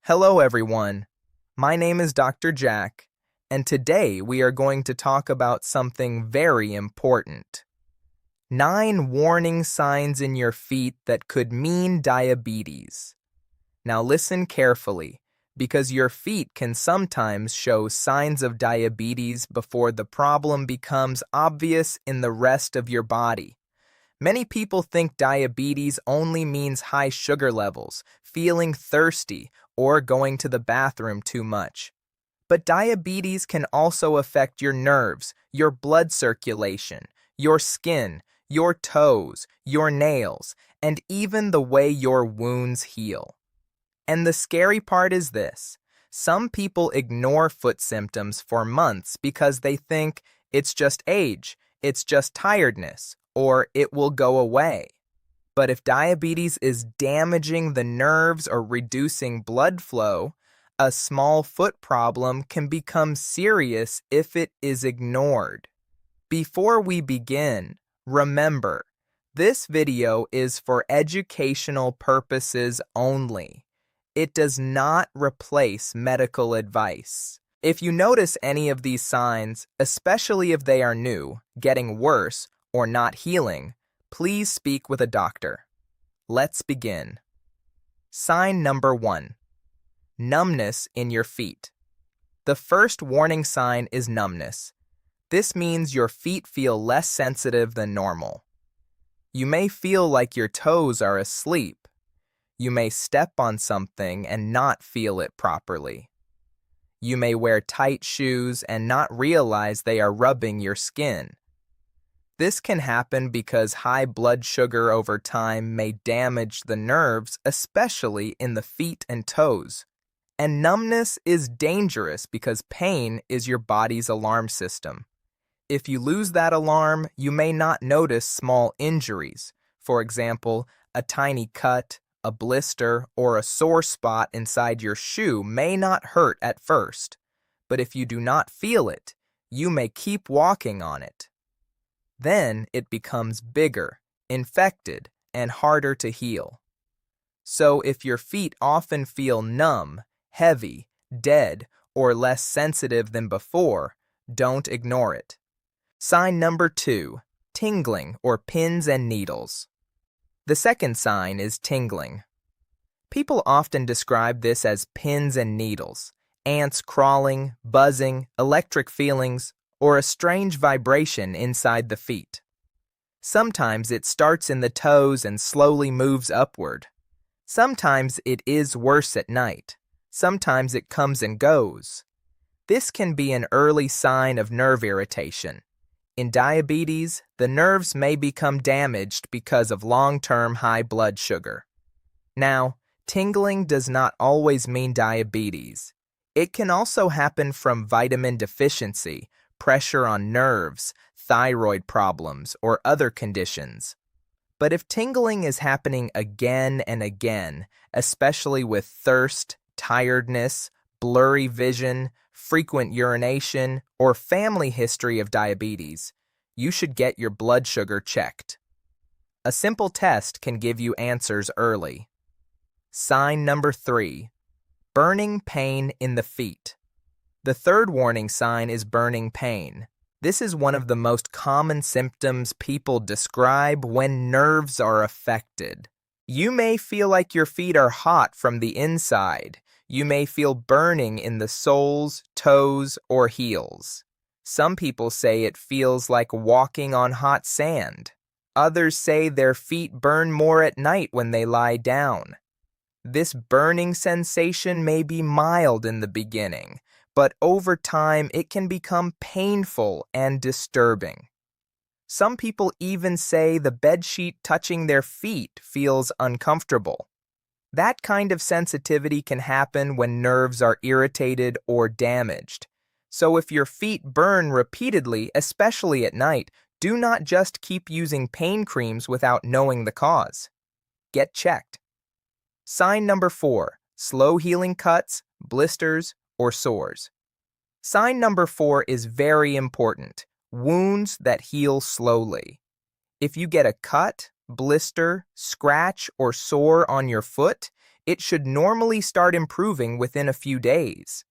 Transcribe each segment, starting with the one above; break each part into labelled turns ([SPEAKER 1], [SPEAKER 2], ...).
[SPEAKER 1] Hello, everyone. My name is Dr. Jack, and today we are going to talk about something very important. 9 warning signs in your feet that could mean diabetes. Now listen carefully, because your feet can sometimes show signs of diabetes before the problem becomes obvious in the rest of your body. Many people think diabetes only means high sugar levels, feeling thirsty, or going to the bathroom too much. But diabetes can also affect your nerves, your blood circulation, your skin, your toes, your nails, and even the way your wounds heal. And the scary part is this: some people ignore foot symptoms for months because they think it's just age, it's just tiredness, or it will go away. But if diabetes is damaging the nerves or reducing blood flow, a small foot problem can become serious if it is ignored. Before we begin, remember, this video is for educational purposes only. It does not replace medical advice. If you notice any of these signs, especially if they are new, getting worse, or not healing, please speak with a doctor. Let's begin. Sign number 1. Numbness in your feet. The first warning sign is numbness. This means your feet feel less sensitive than normal. You may feel like your toes are asleep. You may step on something and not feel it properly. You may wear tight shoes and not realize they are rubbing your skin. This can happen because high blood sugar over time may damage the nerves, especially in the feet and toes. And numbness is dangerous because pain is your body's alarm system. If you lose that alarm, you may not notice small injuries. For example, a tiny cut, a blister, or a sore spot inside your shoe may not hurt at first. But if you do not feel it, you may keep walking on it. Then it becomes bigger, infected, and harder to heal. So if your feet often feel numb, heavy, dead, or less sensitive than before, don't ignore it. Sign number 2, tingling or pins and needles. The second sign is tingling. People often describe this as pins and needles, ants crawling, buzzing, electric feelings, or a strange vibration inside the feet. Sometimes it starts in the toes and slowly moves upward. Sometimes it is worse at night. Sometimes it comes and goes. This can be an early sign of nerve irritation. In diabetes, the nerves may become damaged because of long-term high blood sugar. Now, tingling does not always mean diabetes. It can also happen from vitamin deficiency, pressure on nerves, thyroid problems, or other conditions. But if tingling is happening again and again, especially with thirst, tiredness, blurry vision, frequent urination, or family history of diabetes, you should get your blood sugar checked. A simple test can give you answers early. Sign number 3, burning pain in the feet. The third warning sign is burning pain. This is one of the most common symptoms people describe when nerves are affected. You may feel like your feet are hot from the inside. You may feel burning in the soles, toes, or heels. Some people say it feels like walking on hot sand. Others say their feet burn more at night when they lie down. This burning sensation may be mild in the beginning, but over time it can become painful and disturbing. Some people even say the bedsheet touching their feet feels uncomfortable. That kind of sensitivity can happen when nerves are irritated or damaged. So if your feet burn repeatedly, especially at night, do not just keep using pain creams without knowing the cause. Get checked. Sign number 4, slow healing cuts, blisters, or sores. Sign number 4 is very important: wounds that heal slowly. If you get a cut, blister, scratch, or sore on your foot, It should normally start improving within a few days.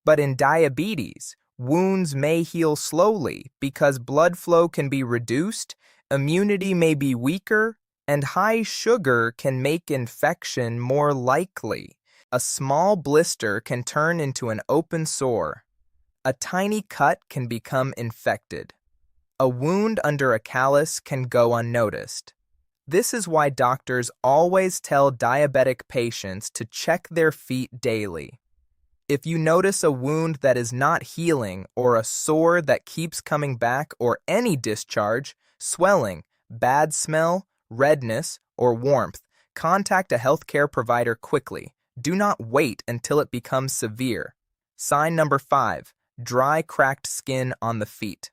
[SPEAKER 1] But in diabetes, wounds may heal slowly because blood flow can be reduced, immunity may be weaker, and high sugar can make infection more likely. A small blister can turn into an open sore. A tiny cut can become infected. A wound under a callus can go unnoticed. This is why doctors always tell diabetic patients to check their feet daily. If you notice a wound that is not healing or a sore that keeps coming back or any discharge, swelling, bad smell, redness, or warmth, contact a healthcare provider quickly. Do not wait until it becomes severe. Sign number 5, dry, cracked skin on the feet.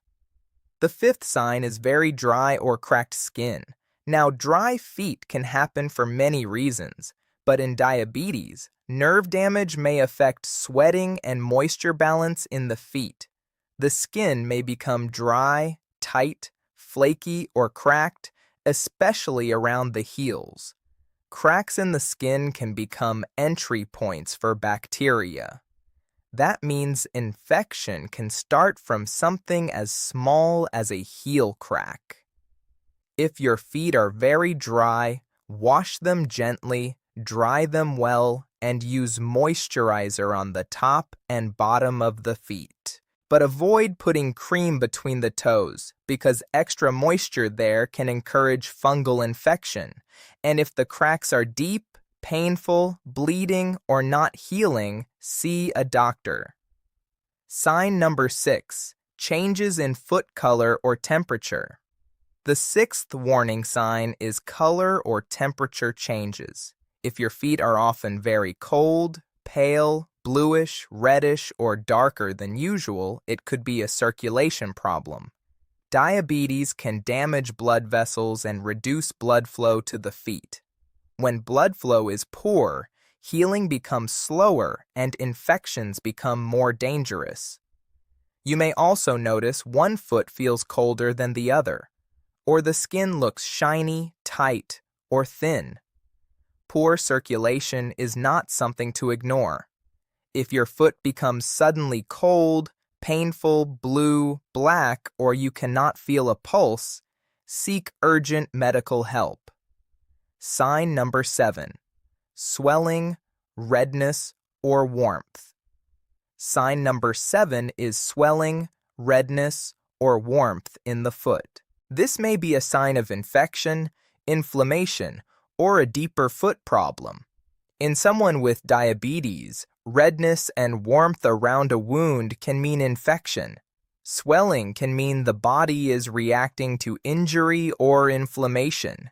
[SPEAKER 1] The 5th sign is very dry or cracked skin. Now, dry feet can happen for many reasons, but in diabetes, nerve damage may affect sweating and moisture balance in the feet. The skin may become dry, tight, flaky, or cracked, especially around the heels. Cracks in the skin can become entry points for bacteria. That means infection can start from something as small as a heel crack. If your feet are very dry, wash them gently, dry them well, and use moisturizer on the top and bottom of the feet. But avoid putting cream between the toes because extra moisture there can encourage fungal infection. And if the cracks are deep, painful, bleeding, or not healing, see a doctor. Sign number 6, changes in foot color or temperature. The 6th warning sign is color or temperature changes. If your feet are often very cold, pale, bluish, reddish, or darker than usual, it could be a circulation problem. Diabetes can damage blood vessels and reduce blood flow to the feet. When blood flow is poor, healing becomes slower and infections become more dangerous. You may also notice one foot feels colder than the other, or the skin looks shiny, tight, or thin. Poor circulation is not something to ignore. If your foot becomes suddenly cold, painful, blue, black, or you cannot feel a pulse, seek urgent medical help. Sign number 7, swelling, redness, or warmth. Sign number 7 is swelling, redness, or warmth in the foot. This may be a sign of infection, inflammation, or a deeper foot problem. In someone with diabetes, redness and warmth around a wound can mean infection. Swelling can mean the body is reacting to injury or inflammation.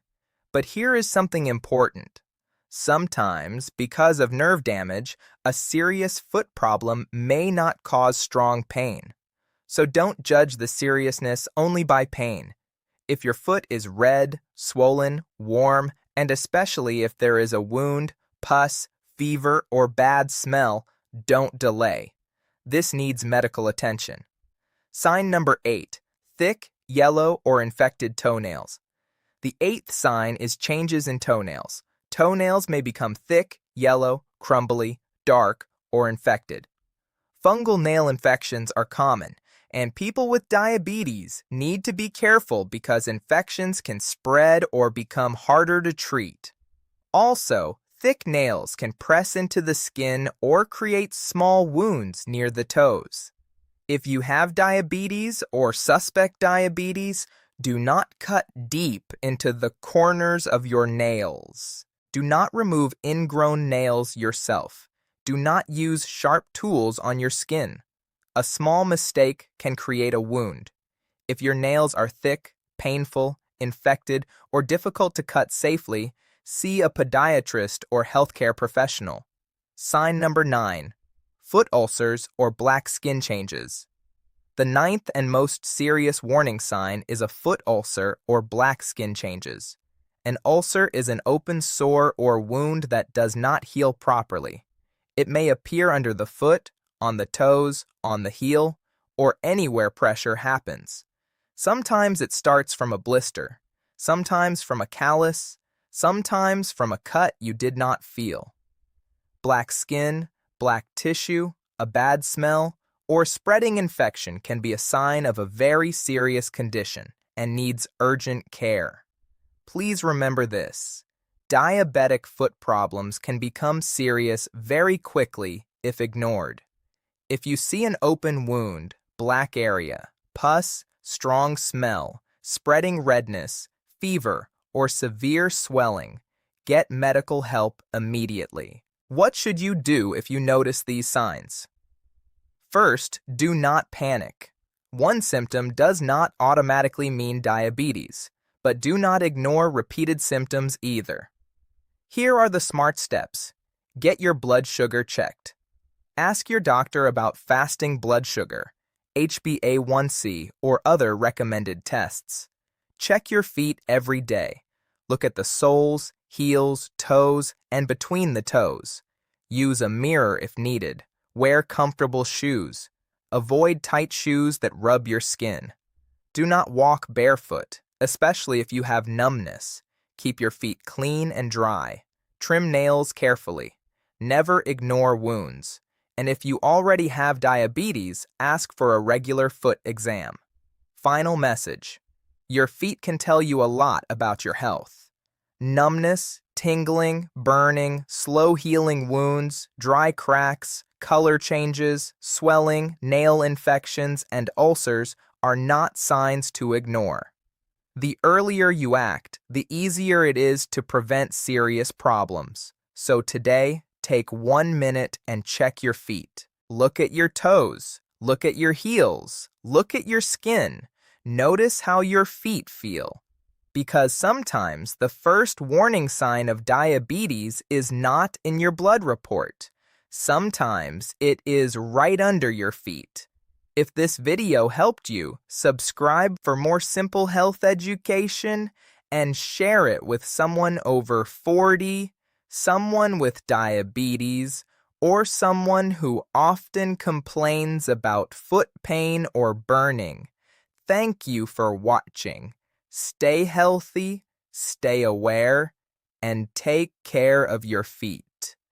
[SPEAKER 1] But here is something important. Sometimes, because of nerve damage, a serious foot problem may not cause strong pain. So don't judge the seriousness only by pain. If your foot is red, swollen, warm, and especially if there is a wound, pus, fever, or bad smell, don't delay. This needs medical attention. Sign number 8, thick, yellow, or infected toenails. The 8th sign is changes in toenails. Toenails may become thick, yellow, crumbly, dark, or infected. Fungal nail infections are common, and people with diabetes need to be careful because infections can spread or become harder to treat. Also, thick nails can press into the skin or create small wounds near the toes. If you have diabetes or suspect diabetes, do not cut deep into the corners of your nails. Do not remove ingrown nails yourself. Do not use sharp tools on your skin. A small mistake can create a wound. If your nails are thick, painful, infected, or difficult to cut safely, see a podiatrist or healthcare professional. Sign number 9, foot ulcers or black skin changes. The 9th and most serious warning sign is a foot ulcer or black skin changes. An ulcer is an open sore or wound that does not heal properly. It may appear under the foot, on the toes, on the heel, or anywhere pressure happens. Sometimes it starts from a blister, sometimes from a callus, sometimes from a cut you did not feel. Black skin, black tissue, a bad smell, or spreading infection can be a sign of a very serious condition and needs urgent care. Please remember this. Diabetic foot problems can become serious very quickly if ignored. If you see an open wound, black area, pus, strong smell, spreading redness, fever, or severe swelling, get medical help immediately. What should you do if you notice these signs? First, do not panic. One symptom does not automatically mean diabetes, but do not ignore repeated symptoms either. Here are the smart steps. Get your blood sugar checked. Ask your doctor about fasting blood sugar, HbA1c, or other recommended tests. Check your feet every day. Look at the soles, heels, toes, and between the toes. Use a mirror if needed. Wear comfortable shoes. Avoid tight shoes that rub your skin. Do not walk barefoot, especially if you have numbness. Keep your feet clean and dry. Trim nails carefully. Never ignore wounds. And if you already have diabetes, ask for a regular foot exam. Final message. Your feet can tell you a lot about your health. Numbness, tingling, burning, slow-healing wounds, dry cracks, color changes, swelling, nail infections, and ulcers are not signs to ignore. The earlier you act, the easier it is to prevent serious problems. So today, take 1 minute and check your feet. Look at your toes. Look at your heels. Look at your skin. Notice how your feet feel. Because sometimes the first warning sign of diabetes is not in your blood report. Sometimes it is right under your feet. If this video helped you, subscribe for more simple health education and share it with someone over 40, someone with diabetes, or someone who often complains about foot pain or burning. Thank you for watching. Stay healthy, stay aware, and take care of your feet.